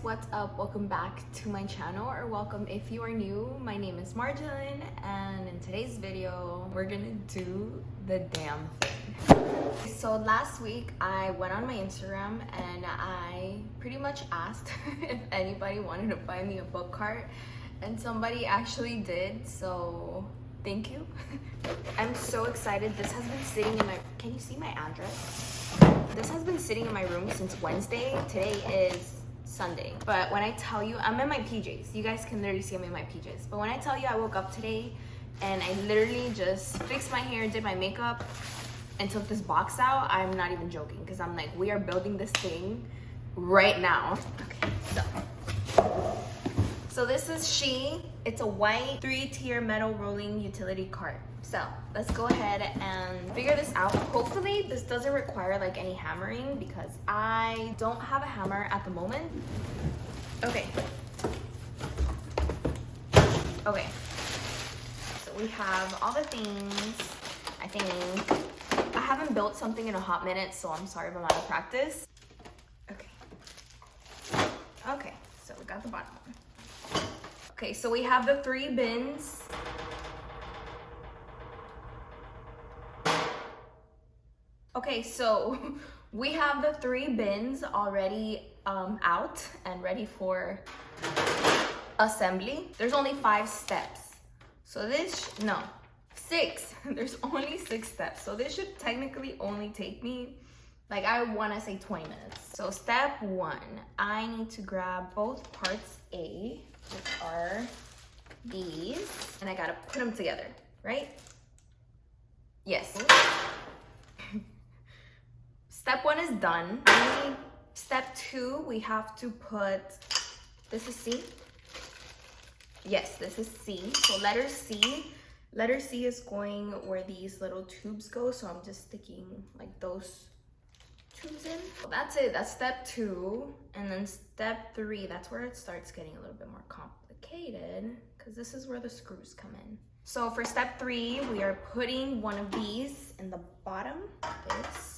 what's up? Welcome back to my channel, or welcome if you are new. My name is Marjolin, and in today's video we're gonna do the damn thing. So last week I went on my Instagram and I pretty much asked if anybody wanted to buy me a book cart, and somebody actually did, so thank you. I'm so excited. This has been sitting in my, can you see my address? This has been sitting in my room since Wednesday. Today is Sunday. But when I tell you, I'm in my PJs. You guys can literally see I'm in my PJs. But when I tell you I woke up today and I literally just fixed my hair, did my makeup, and took this box out, I'm not even joking. Because I'm like, we are building this thing right now. Okay, so this is She. It's a white 3-tier metal rolling utility cart. So let's go ahead and figure this out. Hopefully this doesn't require like any hammering because I don't have a hammer at the moment. Okay. So we have all the things. I think I haven't built something in a hot minute, so I'm sorry if I'm out of practice. Okay, so we got the bottom one. Okay, so we have the 3 bins. Okay, so we have the 3 bins already out and ready for assembly. There's only 5 steps. So this, no, 6. There's only 6 steps. So this should technically only take me, like, I want to say 20 minutes. So step 1, I need to grab both parts A, which are these, and I gotta put them together, right? Yes. Step 1 is done. Step 2, we have to put, this is C. Yes, this is C. So letter C. Letter C is going where these little tubes go. So I'm just sticking like those tubes in. So that's it. That's step 2. And then step 3, that's where it starts getting a little bit more complicated because this is where the screws come in. So for step 3, we are putting one of these in the bottom, this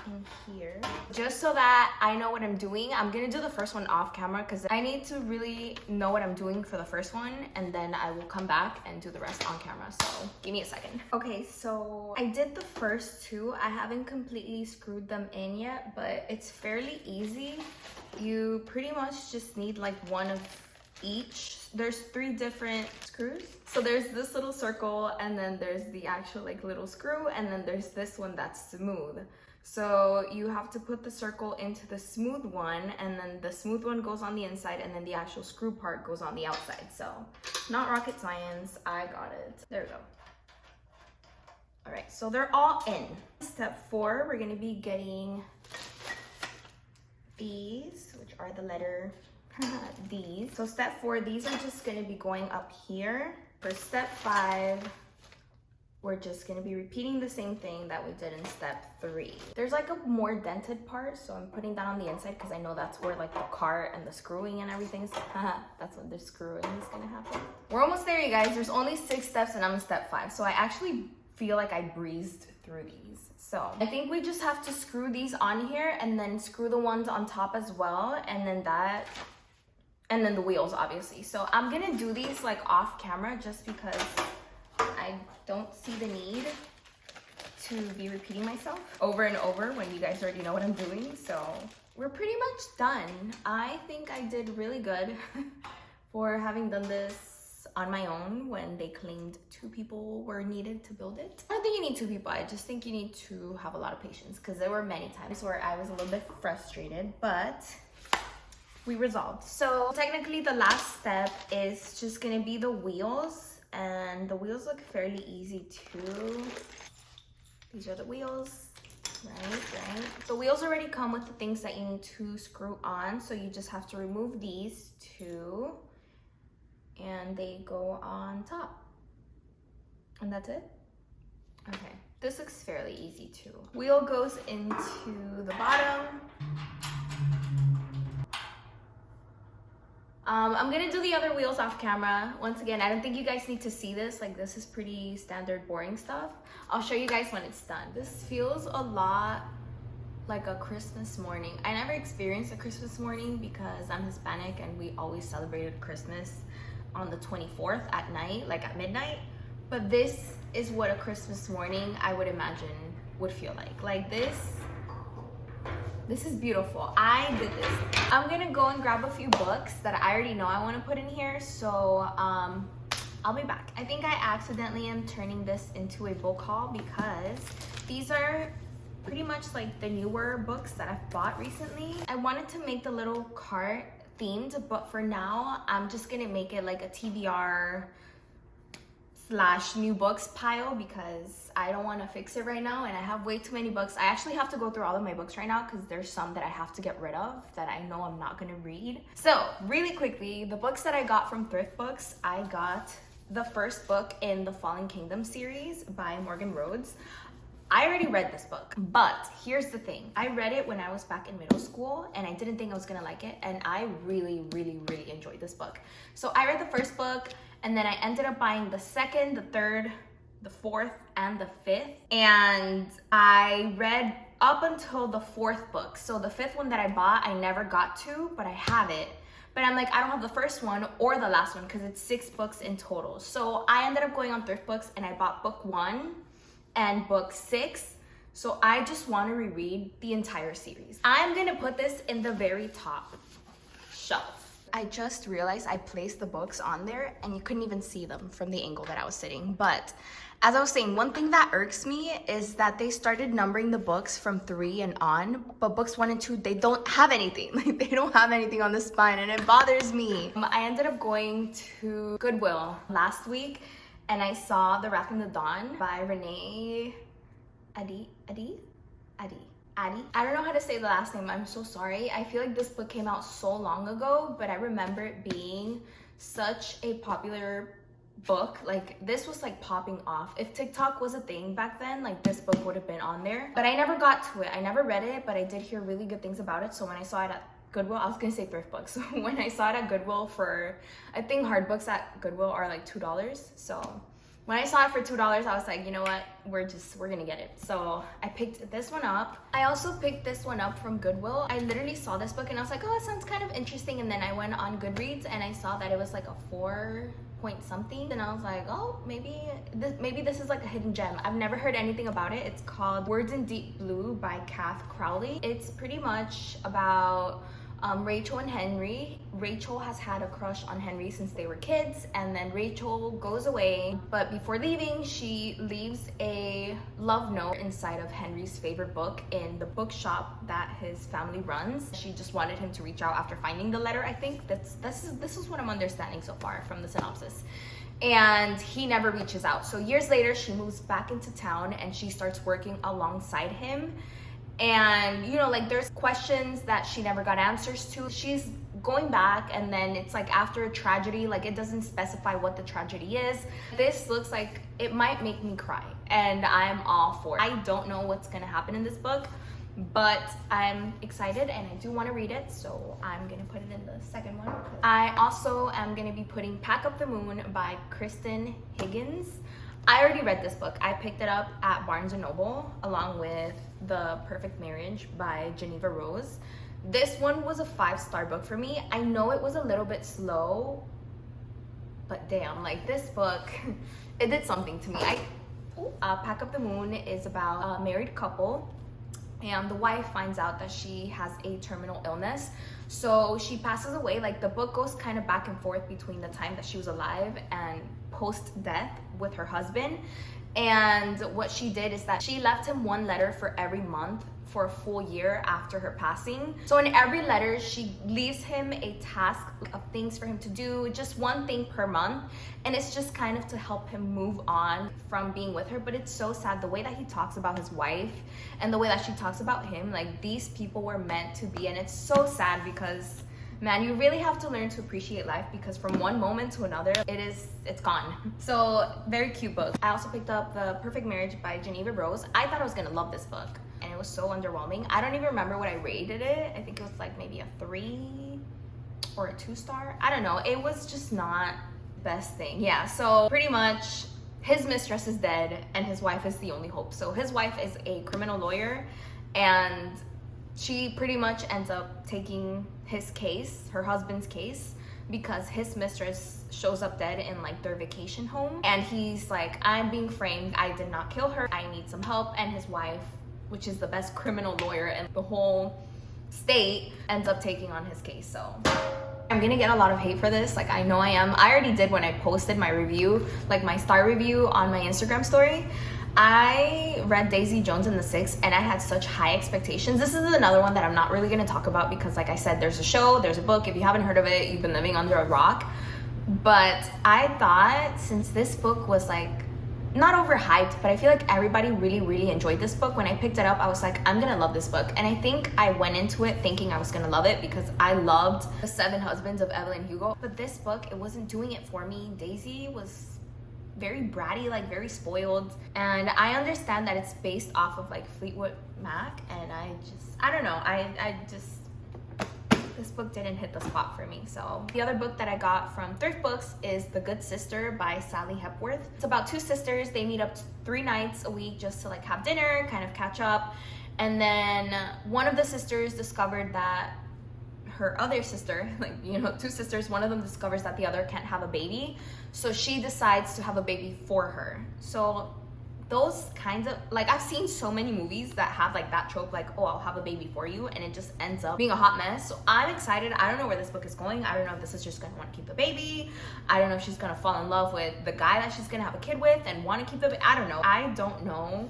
in here, just so that I know what I'm doing. I'm gonna do the first one off camera because I need to really know what I'm doing for the first one, and then I will come back and do the rest on camera. So give me a second. Okay, so I did the first 2. I haven't completely screwed them in yet, but it's fairly easy. You pretty much just need like one of each. There's 3 different screws. So there's this little circle, and then there's the actual like little screw, and then there's this one that's smooth. So you have to put the circle into the smooth one, and then the smooth one goes on the inside, and then the actual screw part goes on the outside. So not rocket science, I got it. There we go. All right, so they're all in. Step 4, we're gonna be getting these, which are the letter these. So step 4, these are just gonna be going up here. For step 5, we're just gonna be repeating the same thing that we did in step 3. There's like a more dented part, so I'm putting that on the inside because I know that's where like the cart and the screwing and everything is. That's when the screwing is gonna happen. We're almost there, you guys. There's only 6 steps and I'm in step 5. So I actually feel like I breezed through these. So I think we just have to screw these on here and then screw the ones on top as well. And then that, and then the wheels, obviously. So I'm gonna do these like off camera just because I don't see the need to be repeating myself over and over when you guys already know what I'm doing. So we're pretty much done. I think I did really good for having done this on my own when they claimed 2 people were needed to build it. I don't think you need 2 people. I just think you need to have a lot of patience because there were many times where I was a little bit frustrated, but we resolved. So technically the last step is just gonna be the wheels. And the wheels look fairly easy too. These are the wheels, right? The wheels already come with the things that you need to screw on. So you just have to remove these 2 and they go on top. And that's it. Okay, this looks fairly easy too. Wheel goes into the bottom. I'm gonna do the other wheels off camera. Once again, I don't think you guys need to see this. Like, this is pretty standard, boring stuff. I'll show you guys when it's done. This feels a lot like a Christmas morning. I never experienced a Christmas morning because I'm Hispanic and we always celebrated Christmas on the 24th at night, like at midnight. But this is what a Christmas morning I would imagine would feel like. Like this is beautiful. I did this. I'm gonna go and grab a few books that I already know I want to put in here, so I'll be back. I think I accidentally am turning this into a book haul because these are pretty much like the newer books that I've bought recently. I wanted to make the little cart themed, but for now I'm just gonna make it like a TBR / new books pile because I don't want to fix it right now and I have way too many books. I actually have to go through all of my books right now because there's some that I have to get rid of that I know I'm not going to read. So really quickly, the books that I got from Thrift Books, I got the first book in the Fallen Kingdom series by Morgan Rhodes. I already read this book, but here's the thing. I read it when I was back in middle school and I didn't think I was gonna like it, and I really enjoyed this book. So I read the first book and then I ended up buying the second, the third, the fourth, and the fifth. And I read up until the fourth book. So the fifth one that I bought, I never got to, but I have it. But I'm like, I don't have the first one or the last one because it's 6 books in total. So I ended up going on Thrift Books and I bought book 1 and book 6. So I just want to reread the entire series. I'm gonna put this in the very top shelf. I just realized I placed the books on there and you couldn't even see them from the angle that I was sitting. But as I was saying, one thing that irks me is that they started numbering the books from 3 and on, but books 1 and 2, they don't have anything. Like they don't have anything on the spine and it bothers me. I ended up going to Goodwill last week and I saw The Wrath in the Dawn by Renee Addy. I don't know how to say the last name, I'm so sorry. I feel like this book came out so long ago, but I remember it being such a popular book. Like this was like popping off. If TikTok was a thing back then, like this book would have been on there. But I never got to it. I never read it, but I did hear really good things about it. So when I saw it at Goodwill, I was gonna say Thrift Books. So when I saw it at Goodwill for, I think hard books at Goodwill are like $2. So when I saw it for $2, I was like, you know what, we're gonna get it. So I picked this one up. I also picked this one up from Goodwill. I literally saw this book and I was like, oh, it sounds kind of interesting. And then I went on Goodreads and I saw that it was like a 4 point something. And I was like, oh, maybe this is like a hidden gem. I've never heard anything about it. It's called Words in Deep Blue by Kath Crowley. It's pretty much about Rachel and Henry. Rachel has had a crush on Henry since they were kids, and then Rachel goes away, but before leaving she leaves a love note inside of Henry's favorite book in the bookshop that his family runs. She just wanted him to reach out after finding the letter. I think this is what I'm understanding so far from the synopsis. And he never reaches out. So years later she moves back into town and she starts working alongside him. And you know, like there's questions that she never got answers to. She's going back and then it's like after a tragedy, like it doesn't specify what the tragedy is. This looks like it might make me cry and I'm all for it. I don't know what's gonna happen in this book, but I'm excited and I do want to read it, so I'm gonna put it in the second one. I also am gonna be putting Pack Up the Moon by Kristen Higgins. I already read this book. I picked it up at Barnes & Noble along with The Perfect Marriage by Geneva Rose. This one was a 5-star book for me. I know it was a little bit slow, but damn, like this book, it did something to me. Pack Up the Moon is about a married couple and the wife finds out that she has a terminal illness. So she passes away. Like the book goes kind of back and forth between the time that she was alive and post-death with her husband. And what she did is that she left him 1 letter for every month for a full year after her passing. So in every letter, she leaves him a task of things for him to do, just 1 thing per month. And it's just kind of to help him move on from being with her. But it's so sad the way that he talks about his wife and the way that she talks about him. Like these people were meant to be. And it's so sad because, man, you really have to learn to appreciate life because from one moment to another, it's gone. So very cute book. I also picked up The Perfect Marriage by Geneva Rose. I thought I was gonna love this book and it was so underwhelming. I don't even remember what I rated it. I think it was like maybe a 3 or a 2-star. I don't know. It was just not the best thing. Yeah, so pretty much his mistress is dead and his wife is the only hope. So his wife is a criminal lawyer and she pretty much ends up taking his case, her husband's case, because his mistress shows up dead in like their vacation home, and he's like, I'm being framed, I did not kill her, I need some help. And his wife, which is the best criminal lawyer in the whole state, ends up taking on his case. So I'm gonna get a lot of hate for this, like I know I am. I already did when I posted my review, like my star review on my Instagram story. I read Daisy Jones and the Six and I had such high expectations. This is another one that I'm not really gonna talk about because like I said, there's a show, there's a book. If you haven't heard of it, you've been living under a rock. But I thought, since this book was like, not overhyped, but I feel like everybody really enjoyed this book. When I picked it up, I was like, I'm gonna love this book. And I think I went into it thinking I was gonna love it because I loved The Seven Husbands of Evelyn Hugo. But this book, it wasn't doing it for me. Daisy was very bratty, like very spoiled. And I understand that it's based off of like Fleetwood Mac, and I don't know, this book didn't hit the spot for me. So the other book that I got from Thrift Books is The Good Sister by Sally Hepworth. It's about two sisters. They meet up 3 nights a week just to like have dinner, kind of catch up. And then one of the sisters discovered that her other sister, like, you know, 2 sisters, one of them discovers that the other can't have a baby. So she decides to have a baby for her. So those kinds of, like, I've seen so many movies that have like that trope, like, oh, I'll have a baby for you, and it just ends up being a hot mess. So I'm excited. I don't know where this book is going. I don't know if this is just gonna want to keep the baby. I don't know if she's gonna fall in love with the guy that she's gonna have a kid with and want to keep the baby. I don't know. I don't know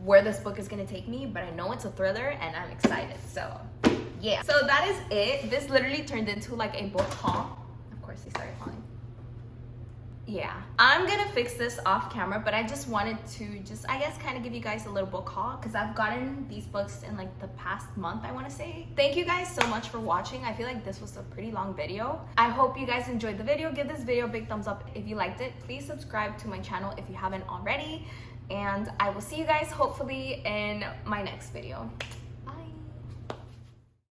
where this book is gonna take me, but I know it's a thriller and I'm excited. So yeah, so that is it. This literally turned into like a book haul. Of course they started hauling. Yeah, I'm gonna fix this off camera, but I just wanted to I guess kind of give you guys a little book haul because I've gotten these books in like the past month, I want to say. Thank you guys so much for watching. I feel like this was a pretty long video. I hope you guys enjoyed the video. Give this video a big thumbs up if you liked it. Please subscribe to my channel if you haven't already, and I will see you guys hopefully in my next video.